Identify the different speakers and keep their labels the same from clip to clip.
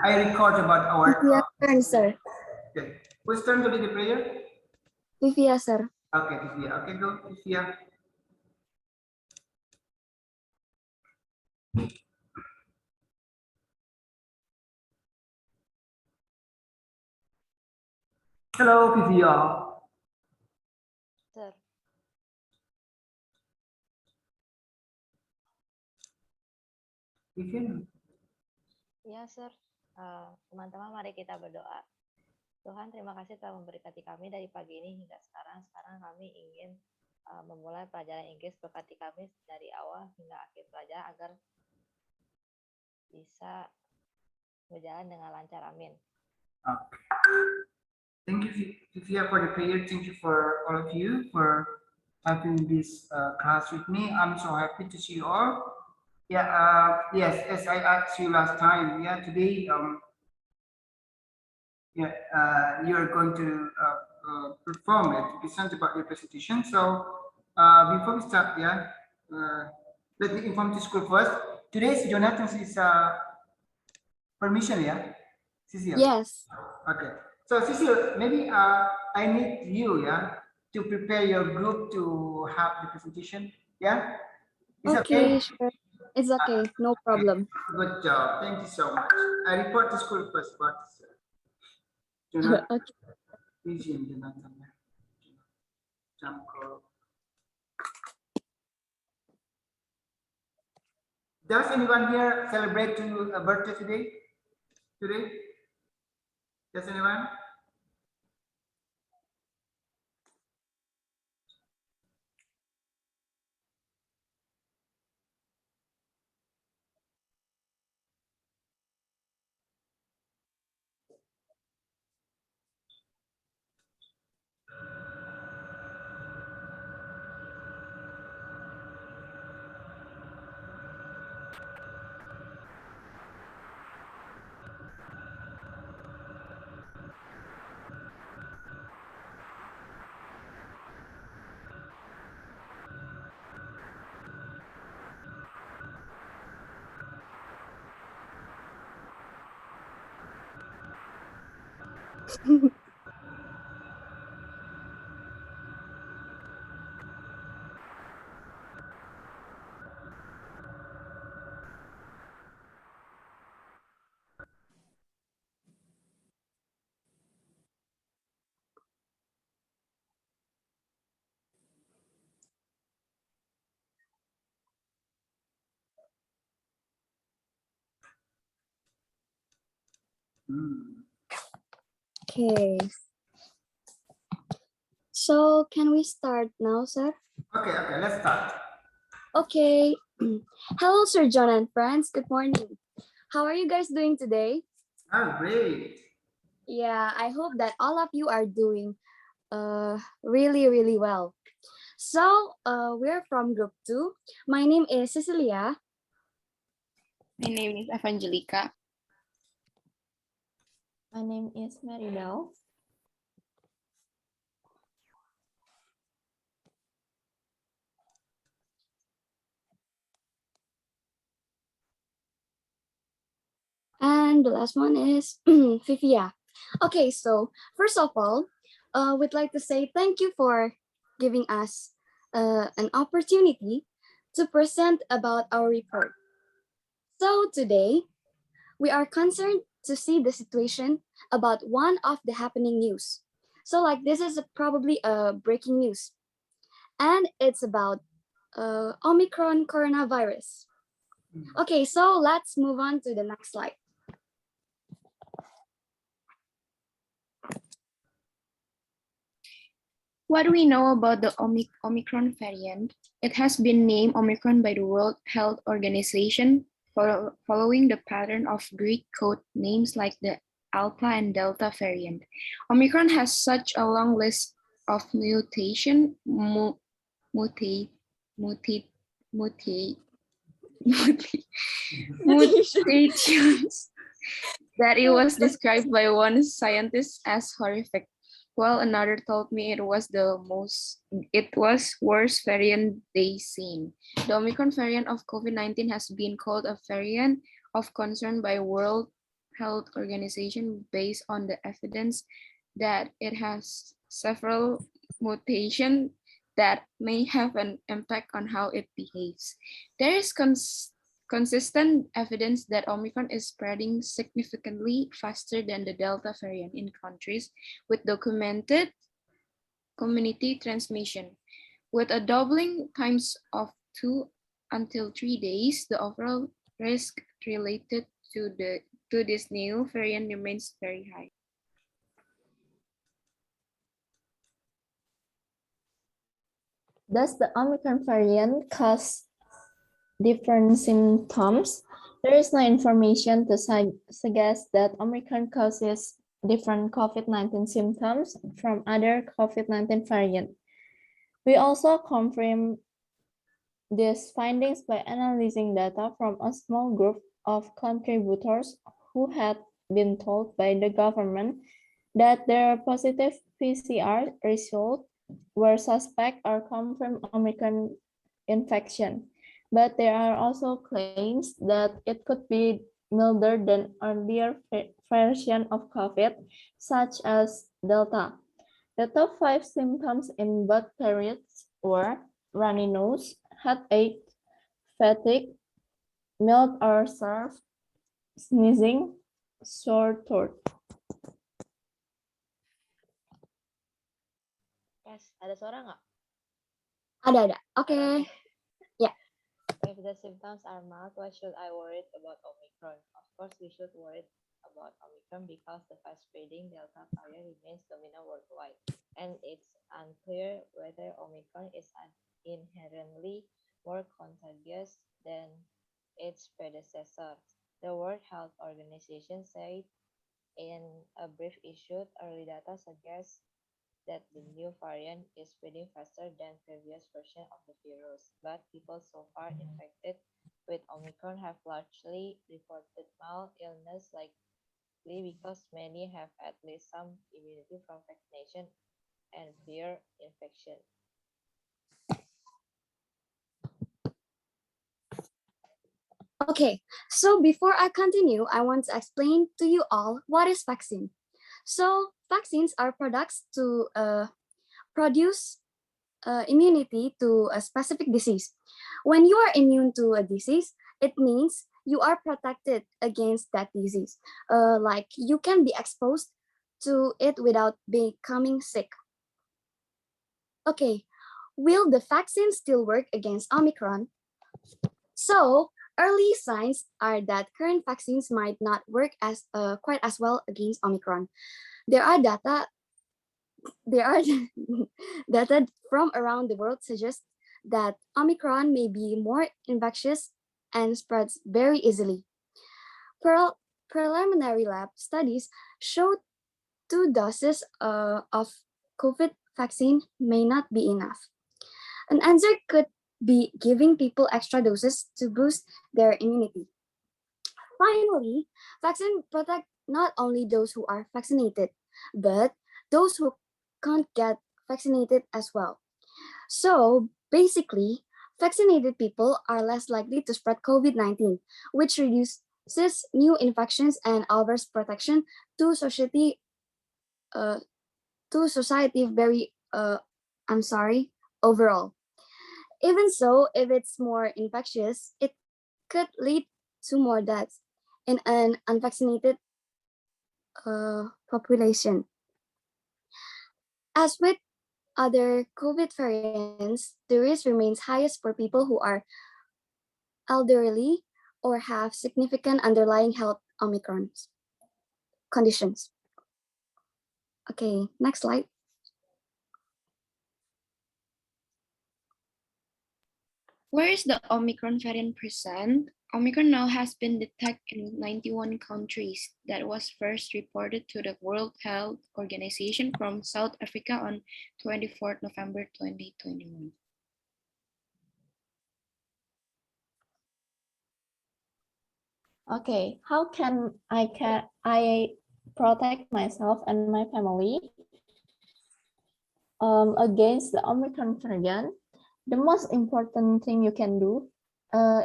Speaker 1: I record about our.
Speaker 2: Vivia turn, sir.
Speaker 1: Okay. Whose turn to lead the prayer?
Speaker 2: Vivia, sir.
Speaker 1: Okay, Vivia. Okay, go, Vivia. Hello, Vivia.
Speaker 3: Sir.
Speaker 1: Vivia.
Speaker 3: Ya, Sir. Teman-teman, mari kita berdoa. Tuhan, terima kasih telah memberkati kami dari pagi ini hingga sekarang. Sekarang kami ingin memulai pelajaran Inggris, berkati kami dari awal hingga akhir pelajaran agar bisa berjalan dengan lancar. Amin.
Speaker 1: Okay. Thank you, Vivia, for the prayer. Thank you for all of you for having this class with me. I'm so happy to see you all. Yeah. Yes, as I asked you last time. Yeah. Today. Yeah. You're going to perform it, present about your presentation. So before we start, yeah, let me inform the school first. Today's Jonathan's is permission, yeah, Cecile.
Speaker 2: Yes.
Speaker 1: Okay. So Cecile, maybe I need you, yeah, to prepare your group to have the presentation. Yeah. Is
Speaker 2: Okay,
Speaker 1: okay?
Speaker 2: sure. It's okay. No problem.
Speaker 1: Good job. Thank you so much. I report to school first, but Jonathan,
Speaker 2: Okay.
Speaker 1: Vision, Jonathan. Jump call. Does anyone here celebrate a birthday today? Today? Does anyone?
Speaker 2: Okay. So can we start now, sir?
Speaker 1: Okay, let's start.
Speaker 2: Okay. Hello, Sir John and friends. Good morning. How are you guys doing today?
Speaker 1: Oh, great.
Speaker 2: Yeah, I hope that all of you are doing really, really well. So we're from group 2. My name is Cecilia.
Speaker 4: My name is Evangelica.
Speaker 3: My name is Maribel.
Speaker 2: And the last one is Fifia. Okay, so first of all, we'd like to say thank you for giving us an opportunity to present about our report. So today, we are concerned to see the situation about one of the happening news. So like this is probably a breaking news, and it's about Omicron Coronavirus. Okay, so let's move on to the next slide.
Speaker 4: What do we know about the Omicron variant? It has been named Omicron by the World Health Organization following the pattern of Greek code names like the Alpha and Delta variant. Omicron has such a long list of mutations that it was described by one scientist as horrific, while another told me it was worst variant they seen. The Omicron variant of COVID-19 has been called a variant of concern by World Health Organization based on the evidence that it has several mutations that may have an impact on how it behaves. There is consistent evidence that Omicron is spreading significantly faster than the Delta variant in countries with documented community transmission. With a doubling times of 2 until 3 days, the overall risk related to this new variant remains very high.
Speaker 5: Does the Omicron variant cause different symptoms? There is no information to suggest that Omicron causes different COVID-19 symptoms from other COVID-19 variants. We also confirm these findings by analyzing data from a small group of contributors who had been told by the government that their positive PCR results were suspect or confirmed Omicron infection. But there are also claims that it could be milder than earlier version of COVID, such as Delta. The top 5 symptoms in both periods were runny nose, headache, fatigue, mild or sore, sneezing, sore throat.
Speaker 3: Yes, ada suara nggak?
Speaker 2: Ada. Okay. Yeah.
Speaker 3: If the symptoms are mild, why should I worry about Omicron? Of course, we should worry about Omicron because the fast-spreading Delta variant remains dominant worldwide, and it's unclear whether Omicron is inherently more contagious than its predecessor. The World Health Organization said in a brief issued, early data suggests that the new variant is spreading faster than previous version of the virus, but people so far infected with Omicron have largely reported mild illness, likely because many have at least some immunity from vaccination and prior infection.
Speaker 2: Okay, so before I continue, I want to explain to you all what is vaccine. So vaccines are products to produce immunity to a specific disease. When you are immune to a disease, it means you are protected against that disease. Like you can be exposed to it without becoming sick. Okay, will the vaccine still work against Omicron? So early signs are that current vaccines might not work as quite as well against Omicron. There are data data from around the world suggest that Omicron may be more infectious and spreads very easily. Preliminary lab studies showed 2 doses of COVID vaccine may not be enough. An answer could be giving people extra doses to boost their immunity. Finally, vaccine protect not only those who are vaccinated, but those who can't get vaccinated as well. So basically, vaccinated people are less likely to spread COVID-19, which reduces new infections and offers protection to society. Very. Overall. Even so, if it's more infectious, it could lead to more deaths in an unvaccinated population. As with other COVID variants, the risk remains highest for people who are elderly or have significant underlying health Omicron conditions. Okay, next slide.
Speaker 4: Where is the Omicron variant present? Omicron now has been detected in 91 countries. That was first reported to the World Health Organization from South Africa on 24th November 2021.
Speaker 5: Okay, how can I protect myself and my family against the Omicron variant? The most important thing you can do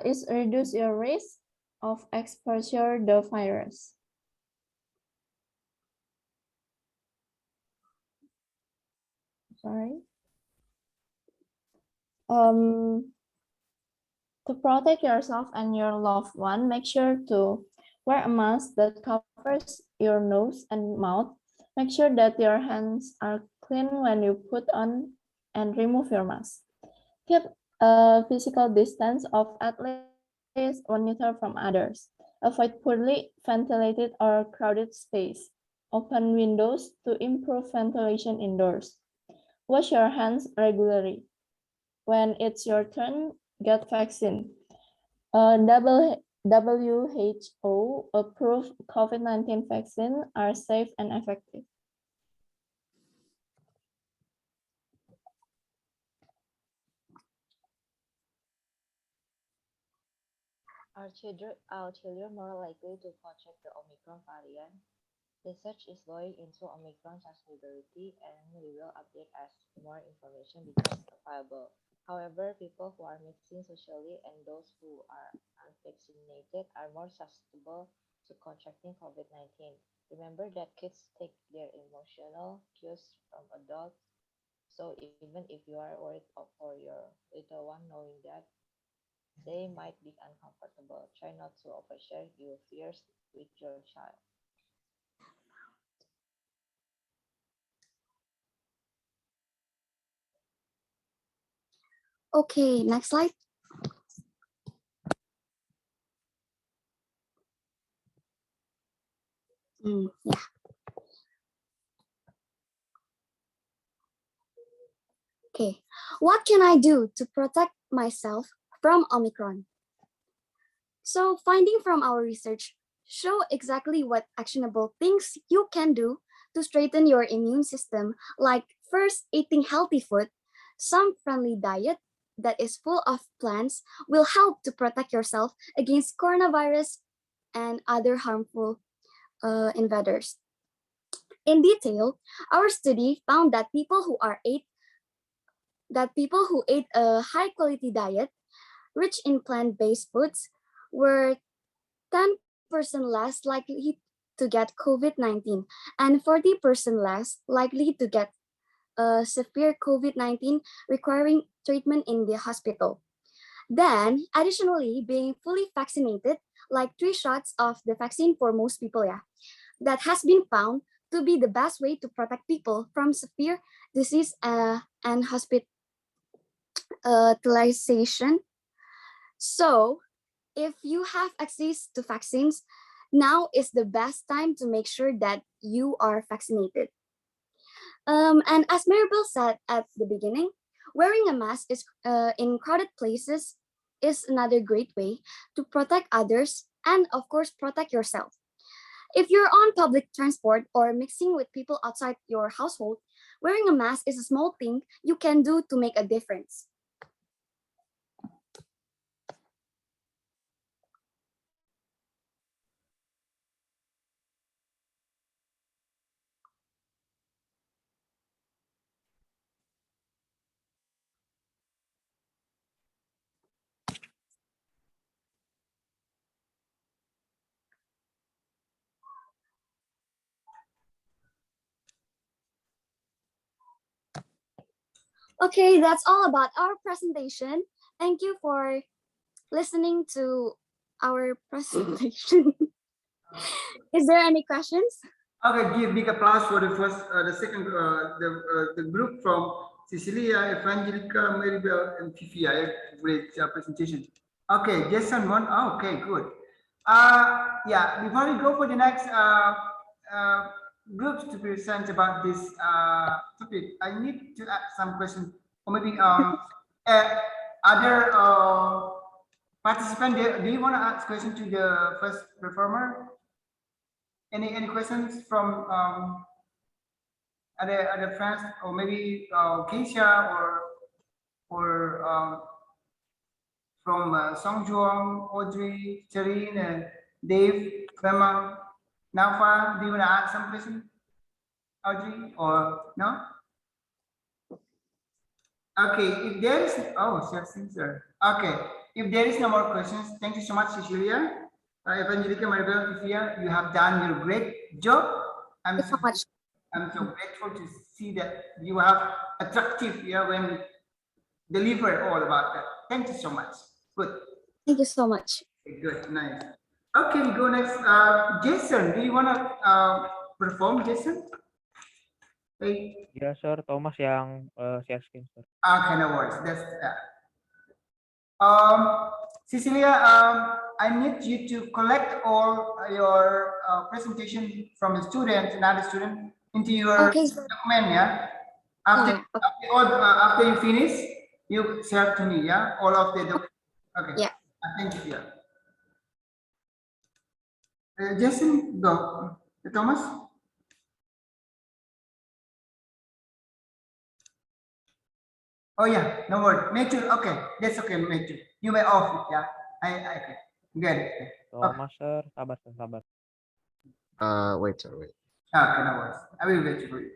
Speaker 5: is reduce your risk of exposure to the virus. sorry. To protect yourself and your loved one, make sure to wear a mask that covers your nose and mouth. Make sure that your hands are clean when you put on and remove your mask. Keep a physical distance of at least 1 meter from others. Avoid poorly ventilated or crowded space. Open windows to improve ventilation indoors. Wash your hands regularly. When it's your turn, get vaccine. WHO approved COVID-19 vaccine are safe and effective.
Speaker 3: Are children more likely to contract the Omicron variant? Research is going into Omicron transmissibility, and we will update as more information becomes available. However, people who are mixing socially and those who are unvaccinated are more susceptible to contracting COVID-19. Remember that kids take their emotional cues from adults, so even if you are worried for your little one, knowing that they might be uncomfortable, try not to overshare your fears with your child.
Speaker 2: Okay, next slide. Yeah. Okay, what can I do to protect myself from Omicron? So finding from our research show exactly what actionable things you can do to strengthen your immune system, like first eating healthy food, some friendly diet that is full of plants will help to protect yourself against coronavirus and other harmful invaders. In detail, our study found that people who ate a high quality diet rich in plant-based foods were 10% less likely to get COVID-19 and 40% less likely to get severe COVID-19 requiring treatment in the hospital. Then, additionally, being fully vaccinated, like 3 shots of the vaccine for most people, that has been found to be the best way to protect people from severe disease and hospitalization. So, if you have access to vaccines, now is the best time to make sure that you are vaccinated. And as Maribel said at the beginning, wearing a mask in crowded places is another great way to protect others and, of course, protect yourself. If you're on public transport or mixing with people outside your household, wearing a mask is a small thing you can do to make a difference. Okay, that's all about our presentation. Thank you for listening to our presentation. Is there any questions?
Speaker 1: Okay, give big applause for the first, the second, the group from Cecilia, Evangelica, Maribel, and Fifia. Great presentation. Okay, Jason one. Oh, okay, good. Yeah, before we go for the next groups to present about this topic, I need to ask some questions, or maybe other participant. Do you want to ask question to the first performer? Any questions from other friends, or maybe Keisha or from Songjuang, Audrey, Charine, Dave, Fema, Nafa? Do you want to ask some question, Audrey, or no? Okay, if there is, oh, sir. Okay, if there is no more questions, thank you so much, Cecilia. Evangelica, Maribel, Fifia, you have done your great job.
Speaker 2: Thank you so much.
Speaker 1: I'm so grateful to see that you have attractive, yeah, when deliver all about that. Thank you so much. Good.
Speaker 2: Thank you so much.
Speaker 1: Okay, good. Nice. Okay, we go next. Jason, do you want to perform, Jason? Hey,
Speaker 6: Ya, Sir. Thomas yang share screen, Sir.
Speaker 1: okay, no worries. That's Cecilia, I need you to collect all your presentation from the students and other student into your
Speaker 2: Okay, sir.
Speaker 1: document, yeah.
Speaker 2: Oh,
Speaker 1: After
Speaker 2: yeah. Okay.
Speaker 1: after you finish, you share to me, yeah, all of the document. Okay.
Speaker 2: Yeah.
Speaker 1: Thank you. Yeah. Jason, go. Thomas. Oh yeah, no word. Nature. Okay, that's okay. Nature. You may off it. Yeah. I okay. Get it. Okay.
Speaker 6: Thomas, Sir. Sabar, Sir. Sabar.
Speaker 7: Wait, sir, wait.
Speaker 1: Okay, no worries. I will wait for you.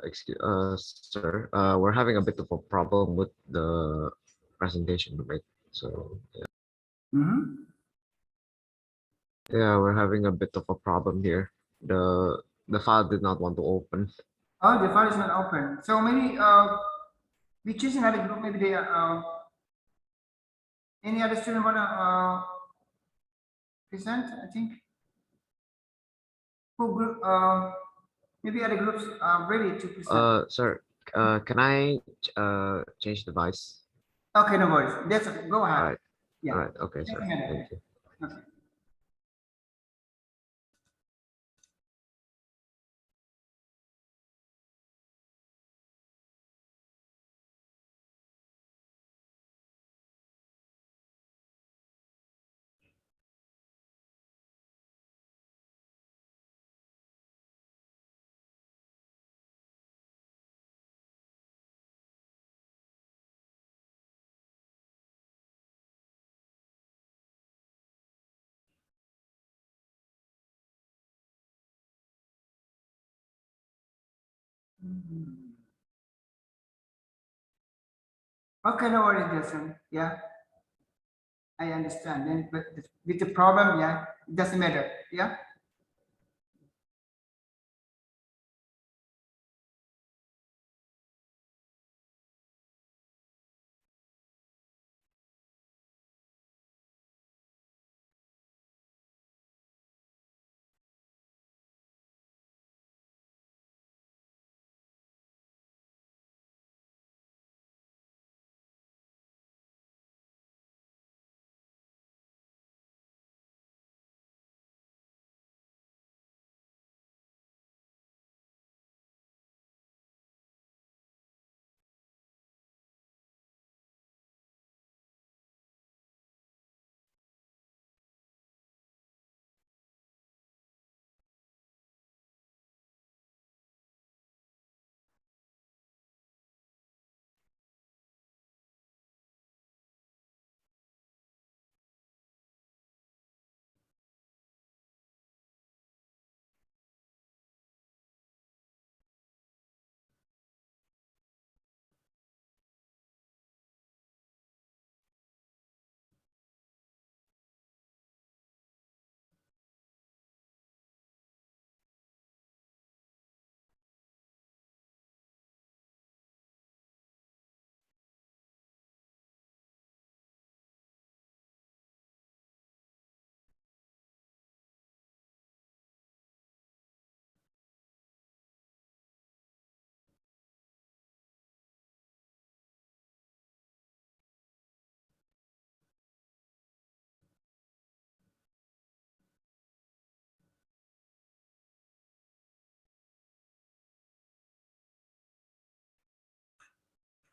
Speaker 7: Excuse, sir. We're having a bit of a problem with the presentation, right? So
Speaker 1: Mm-hmm.
Speaker 7: yeah, we're having a bit of a problem here. The file did not want to open.
Speaker 1: Oh, the file is not open. So maybe we choose another group. Maybe they any other student wanna present. I think who group maybe other groups are ready to present.
Speaker 7: Sir, can I change device?
Speaker 1: Okay, no worries. That's okay. Go
Speaker 7: All
Speaker 1: ahead.
Speaker 7: right,
Speaker 1: Yeah.
Speaker 7: all right, okay,
Speaker 1: Just
Speaker 7: sir.
Speaker 1: a minute.
Speaker 7: Thank you.
Speaker 1: Okay. Mhm. Okay, no worries, Jason. Yeah, I understand. Then, but with the problem, yeah, it doesn't matter. Yeah.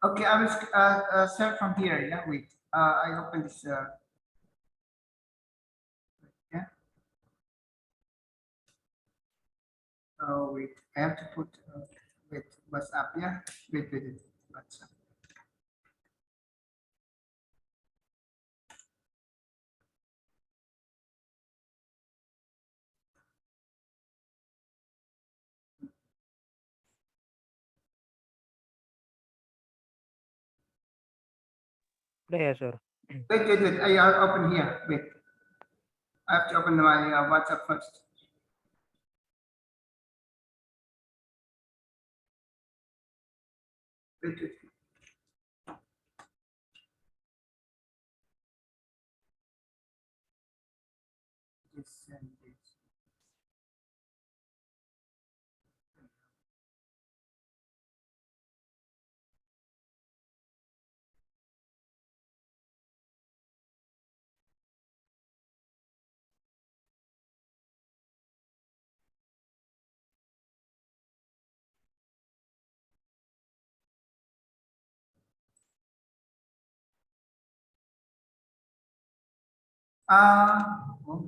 Speaker 1: Okay, I will start from here. Yeah, wait. I open this. Yeah. Oh, wait. I have to put. Wait. WhatsApp. Yeah. Wait. WhatsApp.
Speaker 6: Udah ya, Sir?
Speaker 1: Wait. I'll open here. Wait. I have to open my WhatsApp first. Wait. Just send this. Oh.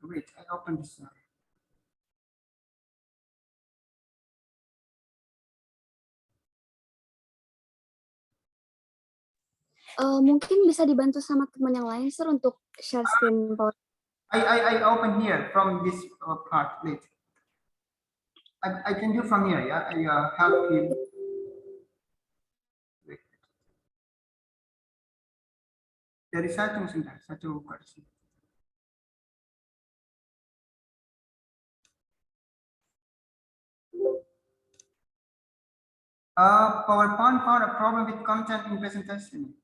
Speaker 1: Wait, I open this.
Speaker 2: Mungkin bisa dibantu sama teman yang lain, Sir, untuk share screen power.
Speaker 1: I open here from this part. Wait. I can do from here. Yeah. I help you. Wait. Dari satu sebentar. Satu versi. PowerPoint found a problem with content in presentation.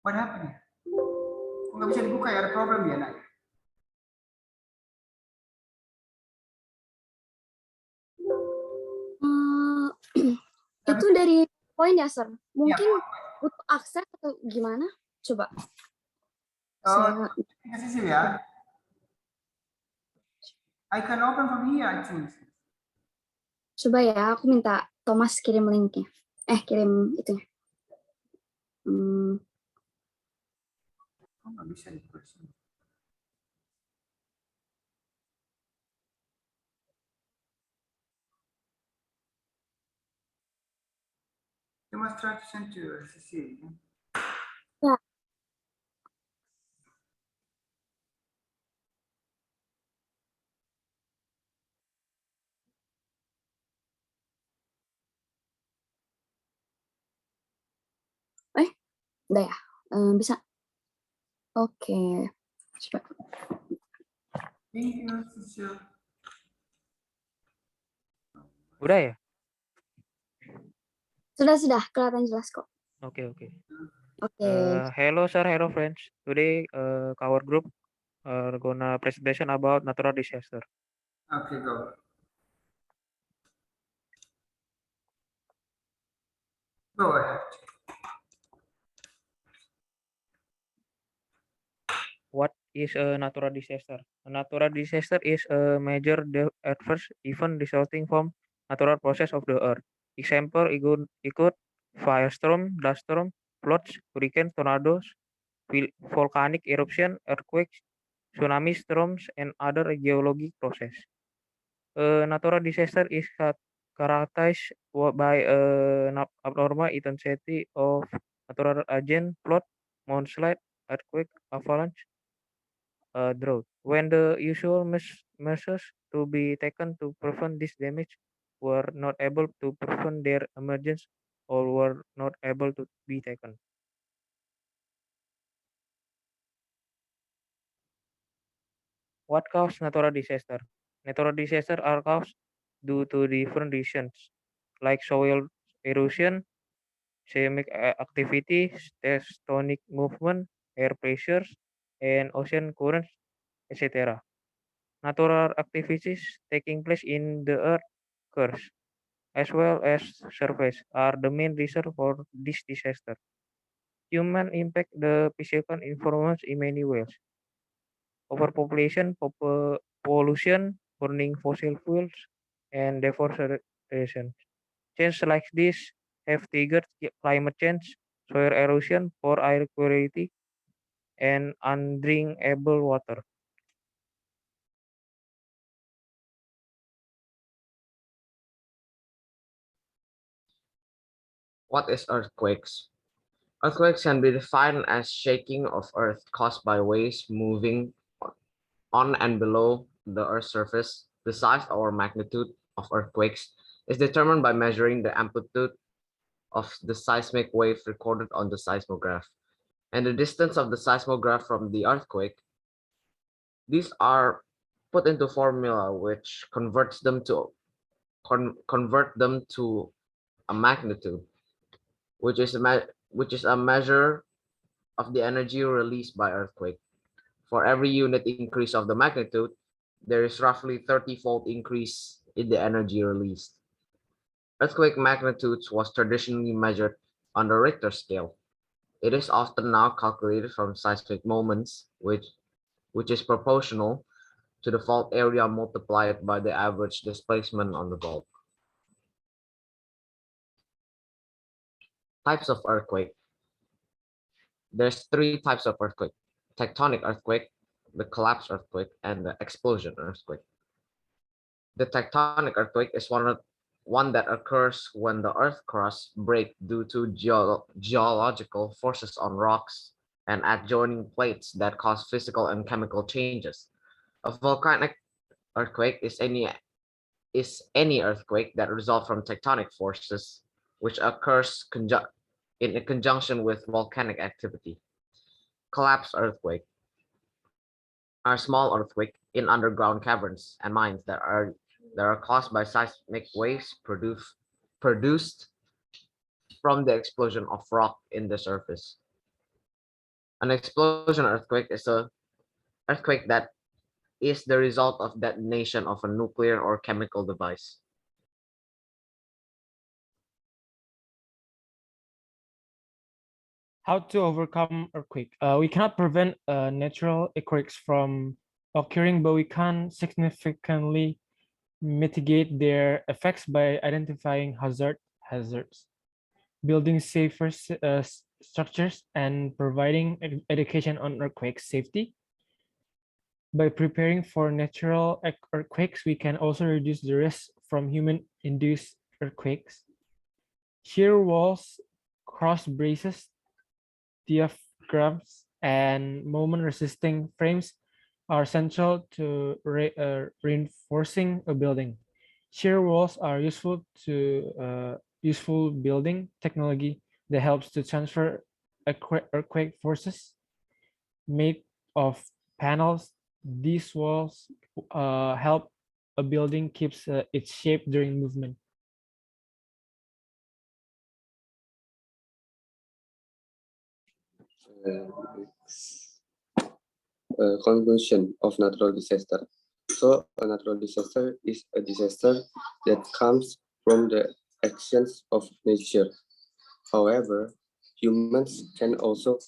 Speaker 1: What happened? Kok nggak bisa dibuka ya? Ada problem ya, nak?
Speaker 2: Itu dari poin ya, Sir? Mungkin butuh akses atau gimana? Coba.
Speaker 1: Oh, kasih ya. I can open from here, I think.
Speaker 2: Coba ya, aku minta Thomas kirim linknya. Kirim itunya.
Speaker 1: Kok nggak bisa dibuka sih? You must try to send to CC.
Speaker 2: Ya. Udah ya? Bisa? Oke. Coba.
Speaker 1: Thank you, Cecil.
Speaker 6: Udah ya?
Speaker 2: Sudah. Kelihatan jelas kok.
Speaker 6: Okay.
Speaker 2: Oke.
Speaker 6: Hello, Sir. Hello, friends. Today, our group are gonna presentation about natural disaster.
Speaker 1: Okay, go. Go ahead.
Speaker 6: What is a natural disaster? A natural disaster is a major adverse event resulting from natural process of the earth. Example include firestorm, dust storm, floods, hurricanes, tornadoes, volcanic eruption, earthquakes, tsunami storms, and other geologic process. A natural disaster is characterized by an abnormal intensity of natural agent, flood, mudslide, earthquake, avalanche, drought. When the usual measures to be taken to prevent this damage were not able to prevent their emergence or were not able to be taken. What causes natural disaster? Natural disasters are caused due to different reasons, like soil erosion, seismic activity, tectonic movement, air pressures, and ocean currents etc. Natural activities taking place in the earth crust, as well as surface, are the main reason for this disaster. Human impact the physical environment in many ways. Overpopulation, pollution, burning fossil fuels, and deforestation. Change like this have triggered climate change, soil erosion, poor air quality, and undrinkable water.
Speaker 7: What is earthquakes? Earthquakes can be defined as shaking of earth caused by waves moving on and below the Earth's surface. The size or magnitude of earthquakes is determined by measuring the amplitude of the seismic wave recorded on the seismograph and the distance of the seismograph from the earthquake. These are put into formula which convert them to a magnitude, which is a measure of the energy released by earthquake. For every unit increase of the magnitude, there is roughly 30-fold increase in the energy released. Earthquake magnitudes was traditionally measured on the Richter scale. It is often now calculated from seismic moments, which is proportional to the fault area multiplied by the average displacement on the fault. Types of earthquake. There's three types of earthquake: tectonic earthquake, the collapse earthquake, and the explosion earthquake. The tectonic earthquake is one that occurs when the earth crust break due to geological forces on rocks and adjoining plates that cause physical and chemical changes. A volcanic earthquake is any earthquake that results from tectonic forces, which occurs in a conjunction with volcanic activity. Collapse earthquake are small earthquake in underground caverns and mines that are caused by seismic waves produced from the explosion of rock in the surface. An explosion earthquake is a earthquake that is the result of detonation of a nuclear or chemical device.
Speaker 8: How to overcome earthquake? We cannot prevent natural earthquakes from occurring, but we can significantly mitigate their effects by identifying hazards, building safer structures, and providing education on earthquake safety. By preparing for natural earthquakes, we can also reduce the risk from human-induced earthquakes. Shear walls, cross braces, diaphragms, and moment-resisting frames are essential to reinforcing a building. Shear walls are useful building technology that helps to transfer earthquake forces. Made of panels, these walls help a building keeps its shape during movement.
Speaker 9: Conclusion of natural disaster. So a natural disaster is a disaster that comes from the actions of nature. However, humans can also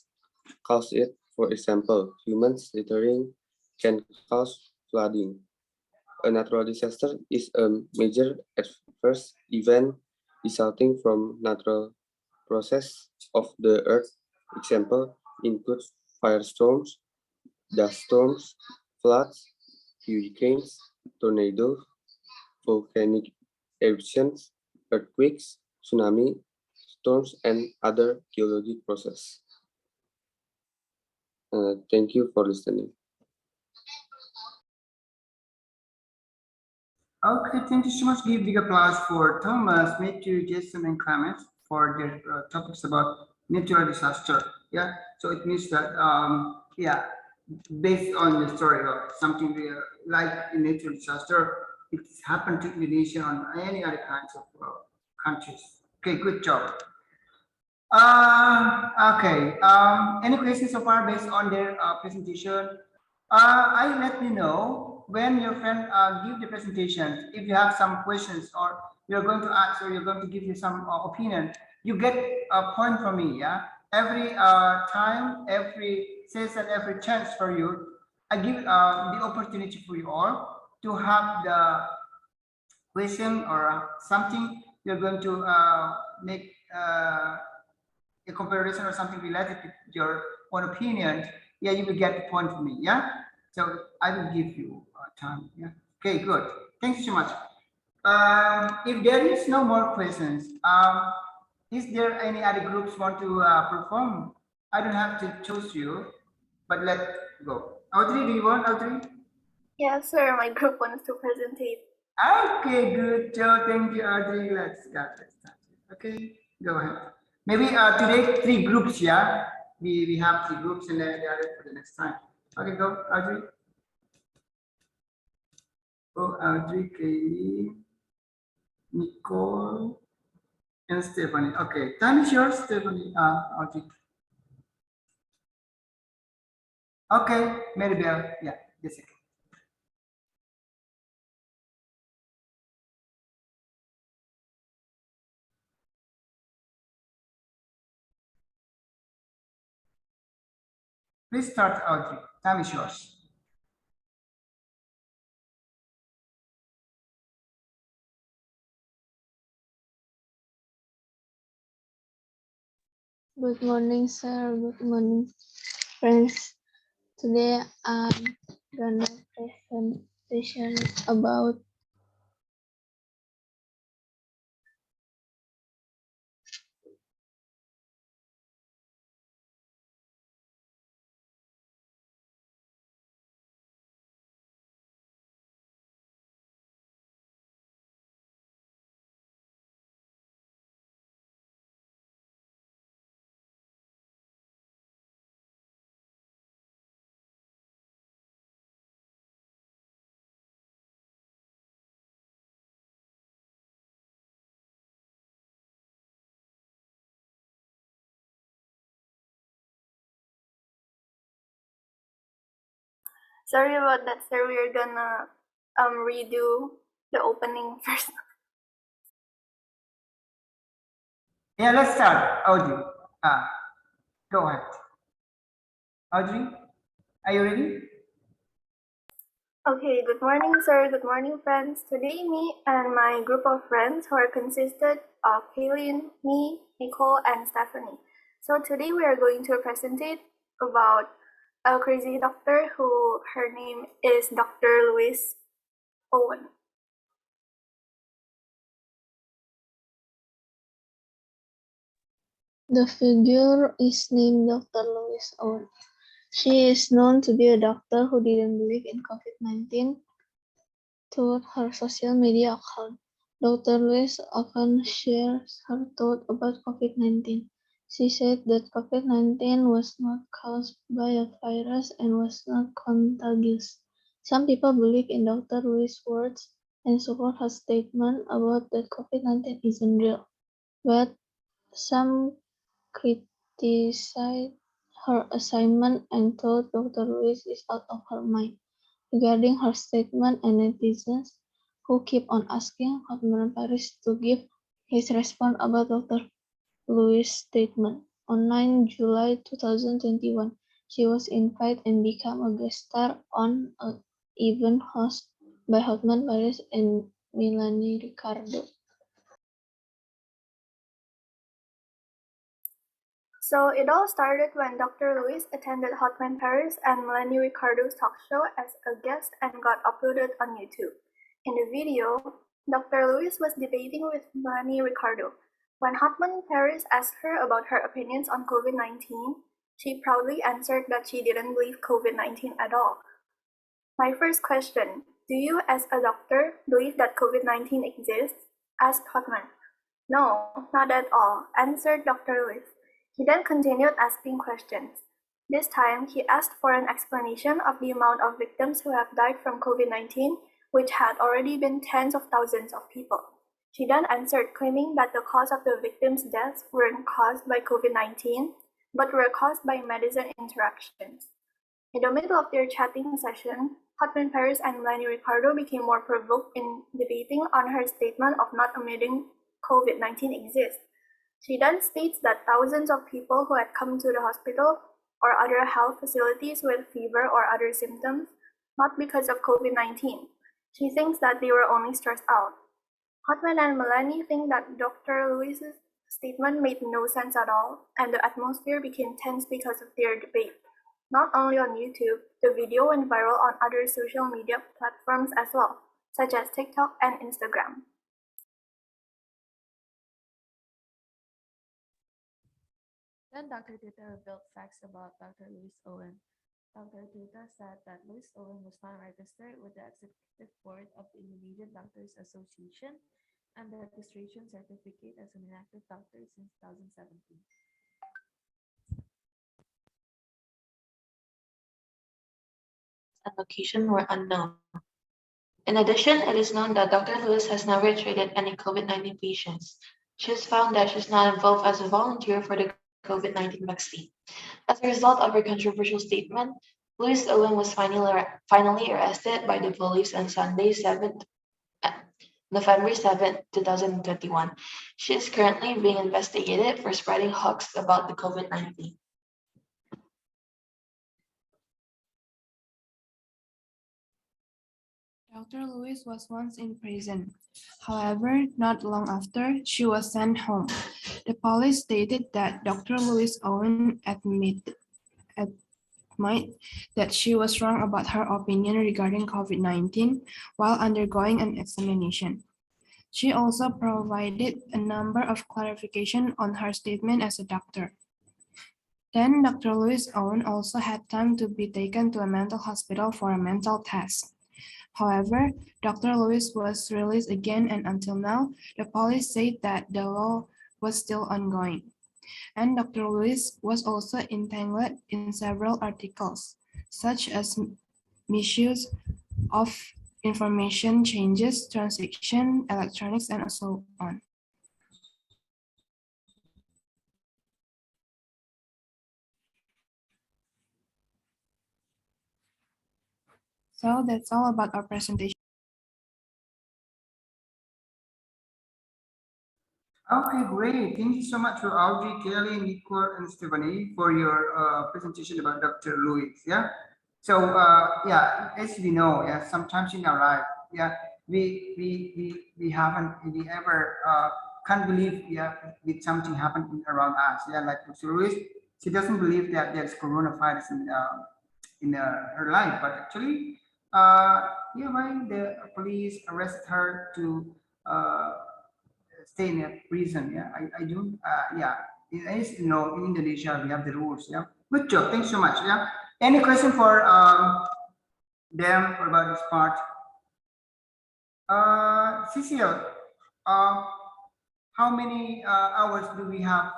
Speaker 9: cause it. For example, humans littering can cause flooding. A natural disaster is a major adverse event resulting from natural process of the earth. Example includes firestorms, dust storms, floods, hurricanes, tornadoes, volcanic eruptions, earthquakes, tsunami, storms, and other geologic processes. Thank you for listening.
Speaker 1: Okay, thank you so much. Give big applause for Thomas, Matthew, Jason, and Clemens for their topics about natural disaster. Yeah, so it means that yeah, based on the story of something real, like a natural disaster, it's happened to Indonesia and any other kinds of countries. Okay, good job. Okay. Any questions so far based on their presentation? I let you know when your friend give the presentation. If you have some questions or you're going to ask or you're going to give you some opinion, you get a point from me. Yeah, every time, every session, every chance for you, I give the opportunity for you all to have the question or something you're going to make a comparison or something related to your own opinion, yeah, you will get the point from me. Yeah, so I will give you time. Yeah, okay, good. Thank you so much. If there is no more questions, is there any other groups want to perform? I don't have to choose you, but let go. Audrey, do you want, Audrey?
Speaker 10: Yes, sir. My group wants to presentate.
Speaker 1: Okay, good job. Thank you, Audrey. Let's start. Okay, go ahead. Maybe today 3 groups, yeah? We have 3 groups and then the other for the next time. Okay, go, Audrey. Go, Audrey, Kaylee, Nicole, and Stephanie. Okay, time is yours, Stephanie. Audrey. Okay, Maribel. Yeah, Jessica. Please start, Audrey. Time is yours.
Speaker 5: Good morning, sir. Good morning, friends. Today I'm gonna presentation about
Speaker 10: Sorry about that, sir. We're gonna redo the opening first.
Speaker 1: Yeah, let's start, Audrey. Go ahead. Audrey, are you ready?
Speaker 10: Okay, good morning, sir. Good morning, friends. Today, me and my group of friends who are consisted of Kaylin, me, Nicole, and Stephanie. So today we are going to presentate about a crazy doctor who her name is Dr. Louis Owen.
Speaker 5: the figure is named Dr. Louis Owen. She is known to be a doctor who didn't believe in COVID-19 through her social media account. Dr. Louise often shares her thoughts about COVID-19. She said that COVID-19 was not caused by a virus and was not contagious. Some people believe in Dr. Louise's words and support her statement about that COVID-19 isn't real, but some criticize her assignment and thought Dr. Louise is out of her mind. Regarding her statement, and netizens who keep on asking Coronavirus to give his response about Dr. Louis' statement. On 9 July 2021, she was invited and became a guest star on an event hosted by Hotman Paris and Melanie Ricardo.
Speaker 10: So it all started when Dr. Louis attended Hotman Paris and Melanie Ricardo's talk show as a guest and got uploaded on YouTube. In the video, Dr. Louis was debating with Melanie Ricardo. When Hotman Paris asked her about her opinions on COVID-19, she proudly answered that she didn't believe COVID-19 at all. My first question, do you as a doctor believe that COVID-19 exists? Asked Hotman. No, not at all, answered Dr. Louis. He then continued asking questions. This time, he asked for an explanation of the amount of victims who have died from COVID-19, which had already been tens of thousands of people. She then answered, claiming that the cause of the victims' deaths weren't caused by COVID-19, but were caused by medicine interactions. In the middle of their chatting session, Hotman Paris and Melanie Ricardo became more provoked in debating on her statement of not admitting COVID-19 exists. She then states that thousands of people who had come to the hospital or other health facilities with fever or other symptoms, not because of COVID-19. She thinks that they were only stressed out. Hotman and Melanie think that Dr. Lewis's statement made no sense at all, and the atmosphere became tense because of their debate. Not only on YouTube, the video went viral on other social media platforms as well, such as TikTok and Instagram.
Speaker 11: Then Dr. Tita revealed facts about Dr. Louis Owen. Dr. Tita said that Louis Owen was not registered with the Executive Board of the Indonesian Doctors Association and the registration certificate as an inactive doctor since 2017.
Speaker 12: And location were unknown. In addition, it is known that Dr. Lewis has never treated any COVID-19 patients. She has found that she's not involved as a volunteer for the COVID-19 vaccine. As a result of her controversial statement, Louis Owen was finally arrested by the police on Sunday, November 7, 2021. She is currently being investigated for spreading hoax about the COVID-19.
Speaker 4: Dr. Lewis was once in prison. However, not long after, she was sent home. The police stated that Dr. Lewis Owen admitted that she was wrong about her opinion regarding COVID-19 while undergoing an examination. She also provided a number of clarifications on her statement as a doctor. Then Dr. Lewis Owen also had time to be taken to a mental hospital for a mental test. However, Dr. Lewis was released again, and until now, the police said that the law was still ongoing. And Dr. Lewis was also entangled in several articles, such as misuse of information changes, transaction, electronics, and so on. So that's all about our presentation.
Speaker 1: Okay, great. Thank you so much to Audrey, Kelly, Nicole, and Stephanie for your presentation about Dr. Lewis. Yeah. So yeah, as we know, yeah, sometimes in our life, yeah, we haven't we ever can't believe, yeah, with something happened around us. Yeah, like Dr. Lewis, she doesn't believe that there's coronavirus in her life, but actually, yeah, when the police arrested her to stay in a prison. Yeah, I don't. Yeah, as you know, in Indonesia we have the rules. Yeah, good job. Thanks so much. Yeah. Any question for them about this part? Cecile, how many hours do we have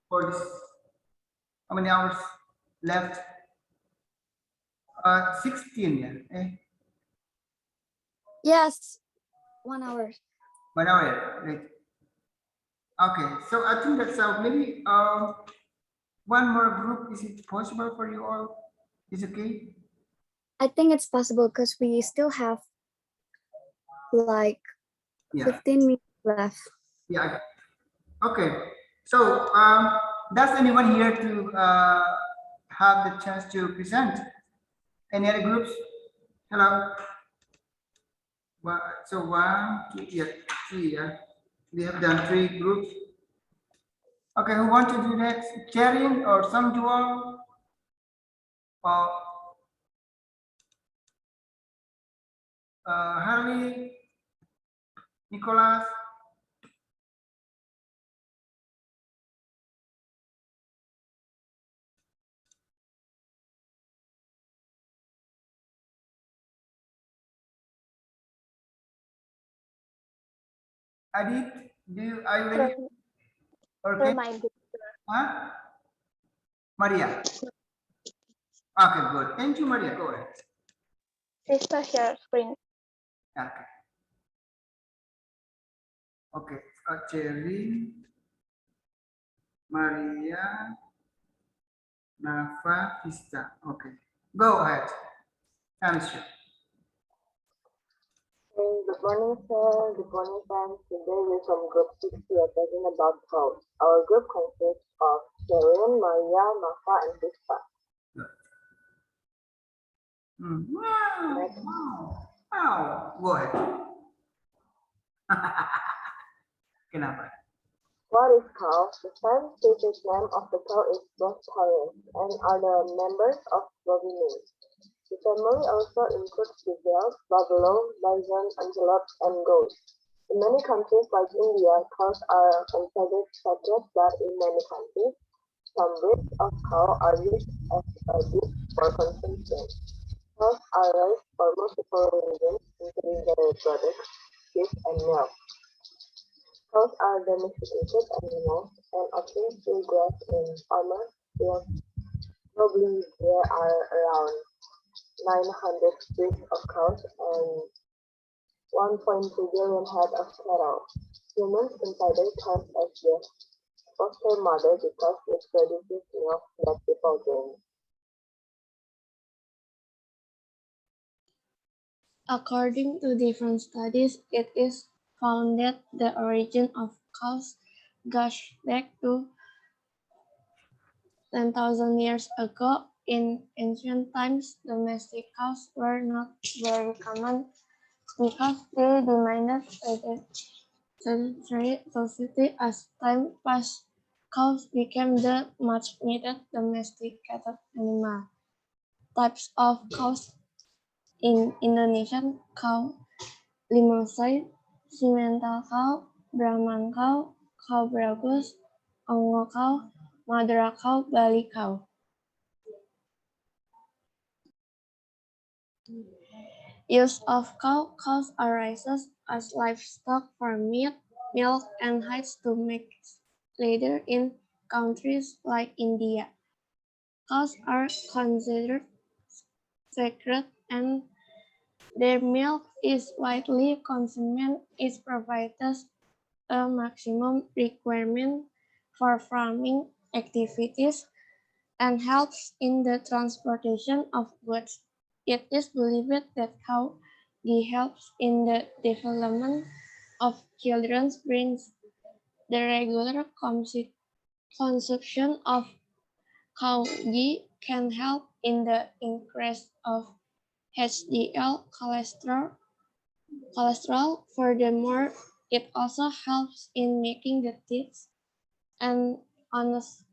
Speaker 1: for this? How many hours left? 16. Yeah.
Speaker 2: Yes, 1 hour.
Speaker 1: 1 hour. Right. Okay, so I think that's maybe one more group. Is it possible for you all? Is it okay?
Speaker 2: I think it's possible because we still have like
Speaker 1: Yeah.
Speaker 2: 15 minutes left.
Speaker 1: Yeah. Okay. So does anyone here to have the chance to present? Any other groups? Hello. So 1, 2, yeah, 3. Yeah, we have done 3 groups. Okay, who want to do next? Sharing or some dual? Harley, Nicholas. Adit, are you ready? Okay. Huh? Maria. Okay, good. Thank you, Maria. Go ahead.
Speaker 10: Krista share screen.
Speaker 1: Okay. Okay. Cherry, Maria, Nafa Vista. Okay. Go ahead. Answer.
Speaker 13: Good morning, sir. Good morning, friends. Today we're from Group 6. We are talking about cows. Our group consists of Sharon, Maya, Mafa, and Vista.
Speaker 1: Wow.
Speaker 13: Next.
Speaker 1: Wow. Go ahead. Kenapa?
Speaker 13: What is cow? The scientific name of the cow is Bosphorus and are the members of bovine. The family also includes gazelles, buffalo, bison, antelope, and goats. In many countries like India, cows are considered sacred, but in many countries, some breeds of cow are used as a dish for consumption. Cows are raised for multiple reasons, including dairy products, cheese, and milk. Cows are domesticated animals and often still graze in farmers' fields. Globally, there are around 900 breeds of cows and 1.2 billion head of cattle. Humans consider cows as their foster mother because it produces milk that people drink.
Speaker 5: According to different studies, it is found that the origin of cows goes back to 10,000 years ago. In ancient times, domestic cows were not very common because they demanded sedentary society. As time passed, cows became the much needed domesticated animal. Types of cows in Indonesian: cow Limousin, Simmental cow, Brahman cow, cow Bragus, Ongo cow, Madura cow, Bali cow. Use of cows are raised as livestock for meat, milk, and hides to make leather in countries like India. Cows are considered sacred and their milk is widely consumed. It provides a maximum requirement for farming activities and helps in the transportation of goods. It is believed that cow ghee helps in the development of children's brains. The regular consumption of cow ghee can help in the increase of HDL cholesterol. Furthermore, it also helps in making the teeth and honest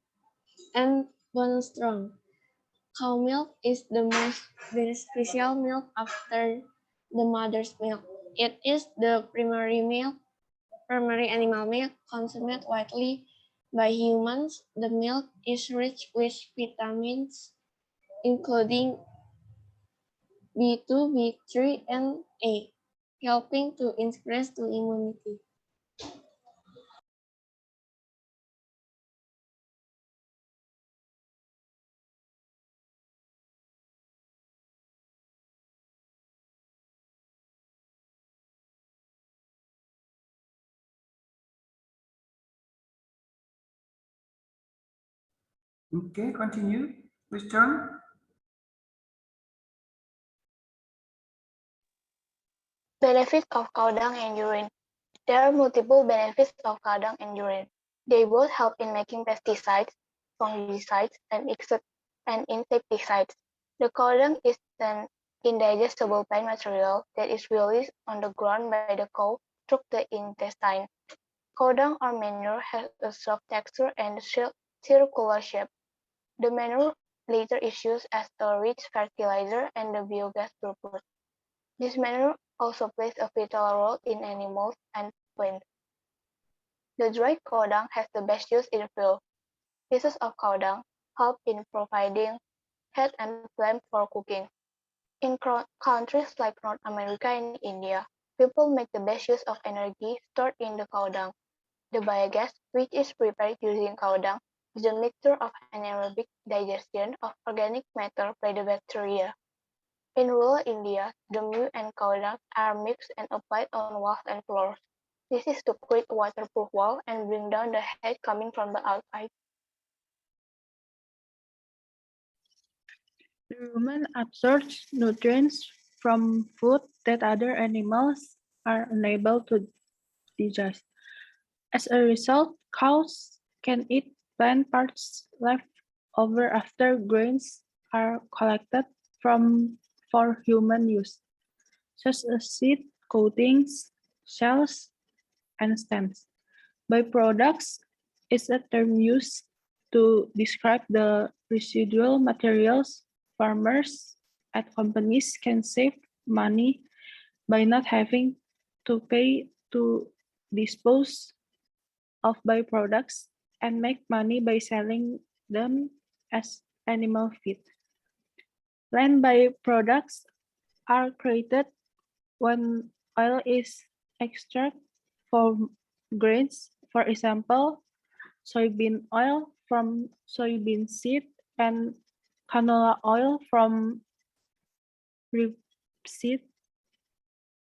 Speaker 5: and bone strong. Cow milk is the most beneficial milk after the mother's milk. It is the primary animal milk consumed widely by humans. The milk is rich with vitamins, including B2, B3, and A, helping to increase the immunity.
Speaker 1: Okay, continue. Which term?
Speaker 10: Benefits of cow dung and urine. There are multiple benefits of cow dung and urine. They both help in making pesticides, fungicides, and insecticides. The cow dung is an indigestible plant material that is released on the ground by the cow through the intestine. Cow dung or manure has a soft texture and circular shape. The manure later is used as a rich fertilizer and the biogas purpose. This manure also plays a vital role in animals and plants. The dried cow dung has the best use in the field. Pieces of cow dung help in providing heat and flame for cooking. In countries like North America and India, people make the best use of energy stored in the cow dung. The biogas, which is prepared using cow dung, is a mixture of anaerobic digestion of organic matter by the bacteria. In rural India, the mew and cow dung are mixed and applied on walls and floors. This is to create a waterproof wall and bring down the heat coming from the outside.
Speaker 14: The rumen absorbs nutrients from food that other animals are unable to digest. As a result, cows can eat plant parts left over after grains are collected from for human use, such as seed coatings, shells, and stems. Byproducts is a term used to describe the residual materials farmers at companies can save money by not having to pay to dispose of byproducts and make money by selling them as animal feed. Plant byproducts are created when oil is extracted from grains, for example, soybean oil from soybean seed and canola oil from rapeseed,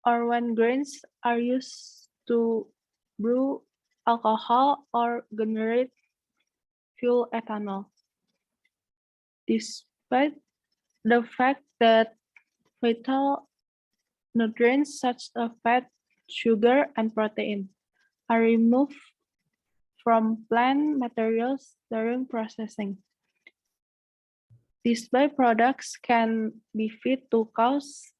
Speaker 14: or when grains are used to brew alcohol or generate fuel ethanol. Despite the fact that vital nutrients such as fat, sugar, and protein are removed from plant materials during processing. These byproducts can be fed to cows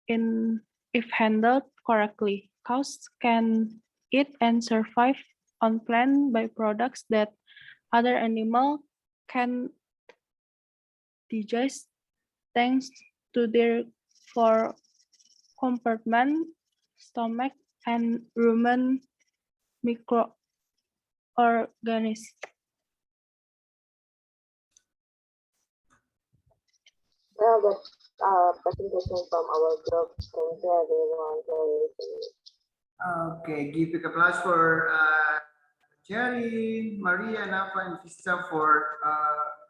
Speaker 14: if handled correctly. Cows can eat and survive on plant byproducts that other animals can digest thanks to their four compartment, stomach, and rumen microorganisms.
Speaker 13: Well, that's presentation from our group. Thank you everyone for listening.
Speaker 1: Okay, give big applause for Jerry, Maria, Nafa, and Vista for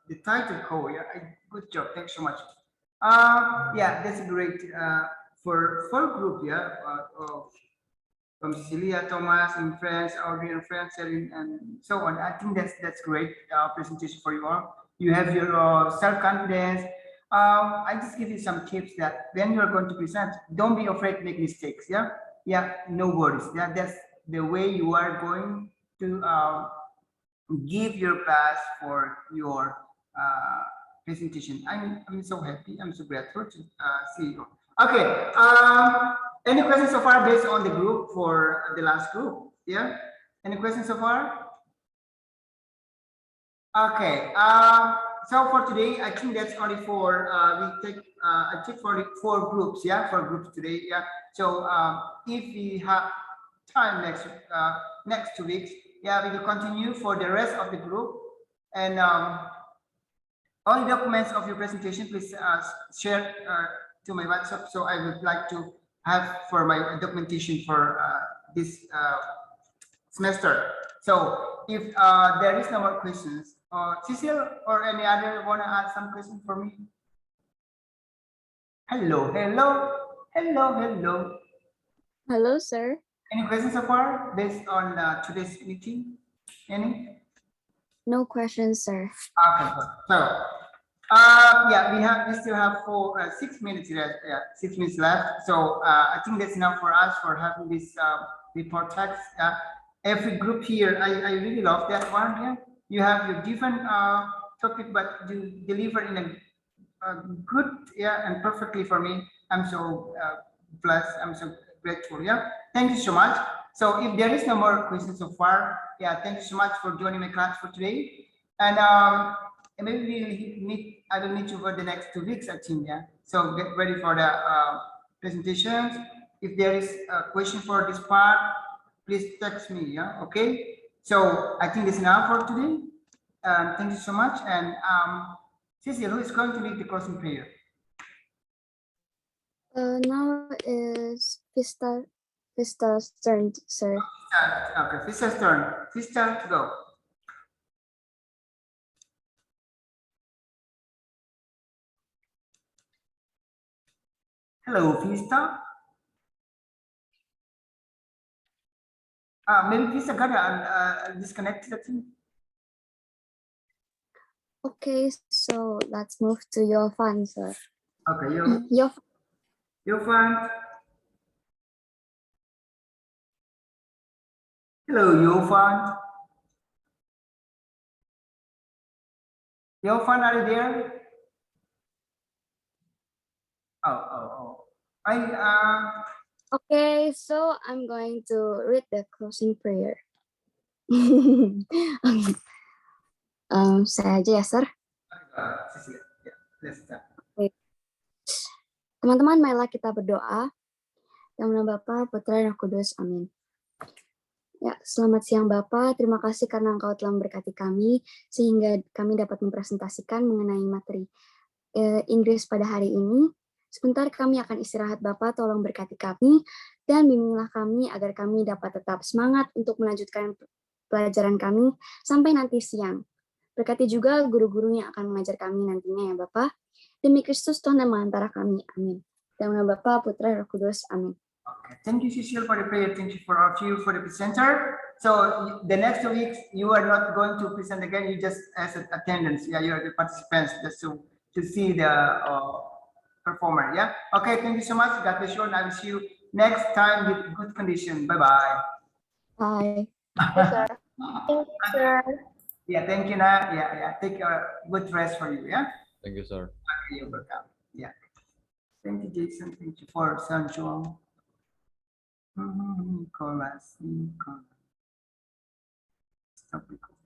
Speaker 1: the title call. Yeah, good job. Thanks so much. Yeah, that's great. For group, yeah, from Cecilia, Thomas, and friends, Audrey and friends, and so on. I think that's great presentation for you all. You have your self confidence. I just give you some tips that when you are going to present, don't be afraid to make mistakes. Yeah, no worries. Yeah, that's the way you are going to give your best for your presentation. I'm so happy. I'm so grateful to see you. Okay. Any questions so far based on the group for the last group? Yeah. Any questions so far? Okay. So for today, I think that's only for we take I take for four groups. Yeah, for groups today. Yeah. So if we have time next 2 weeks, yeah, we will continue for the rest of the group. And all the documents of your presentation, please share to my WhatsApp. So I would like to have for my documentation for this semester. So if there is no more questions, Cecil or any other want to add some questions for me? Hello, hello, hello, hello.
Speaker 2: Hello, sir.
Speaker 1: Any questions so far based on today's meeting? Any?
Speaker 2: No questions, sir.
Speaker 1: Okay, good. So, yeah, we still have 6 minutes left. Yeah, 6 minutes left. So I think that's enough for us for having this report text. Every group here, I really love that one. Yeah, you have your different topic, but you deliver in a good, yeah, and perfectly for me. I'm so blessed. I'm so grateful. Yeah, thank you so much. So if there is no more questions so far, yeah, thank you so much for joining my class for today. And maybe we'll meet. I will meet you for the next 2 weeks, I think. Yeah. So get ready for the presentations. If there is a question for this part, please text me. Yeah. Okay. So I think it's enough for today. Thank you so much. And Cecil, who is going to lead the closing prayer?
Speaker 2: Now is Vista's turn, sir.
Speaker 1: Okay, Vista's turn. Vista, go. Hello, Vista. Maybe Vista got disconnected, I think.
Speaker 2: Okay, So let's move to Yovan, sir.
Speaker 1: Okay,
Speaker 2: Yovan.
Speaker 1: Yovan. Hello, Yovan. Yovan, are you there? Oh.
Speaker 2: Okay, so I'm going to read the closing prayer. Saya aja ya, sir. Oke. Teman-teman, marilah kita berdoa. Yang nama Bapa, Putra, dan Roh Kudus. Amin. Ya, selamat siang Bapak. Terima kasih karena Engkau telah memberkati kami sehingga kami dapat mempresentasikan mengenai materi Inggris pada hari ini. Sebentar kami akan istirahat Bapak, tolong berkati kami dan bimbinglah kami agar kami dapat tetap semangat untuk melanjutkan pelajaran kami sampai nanti siang. Berkati juga guru-guru yang akan mengajar kami nantinya ya Bapak. Demi Kristus Tuhan yang mengantara kami. Amin. Dalam nama Bapa, Putra, Roh Kudus. Amin.
Speaker 1: Okay, thank you, Cecile, for the prayer. Thank you for all of you for the presenter. So the next 2 weeks, you are not going to present again. You just as an attendance. Yeah, you are the participants just to see the performer. Yeah. Okay. Thank you so much. God bless you, and I will see you next time with good condition. Bye bye.
Speaker 2: Bye.
Speaker 10: Yes, sir. Thank you, sir.
Speaker 1: Yeah. Thank you, Na. Yeah. Take a good rest for you. Yeah.
Speaker 9: Thank you, sir.
Speaker 1: Okay, you're welcome. Yeah. Thank you, Jason. Thank you for Sanjuan. Chorus. Stop recording.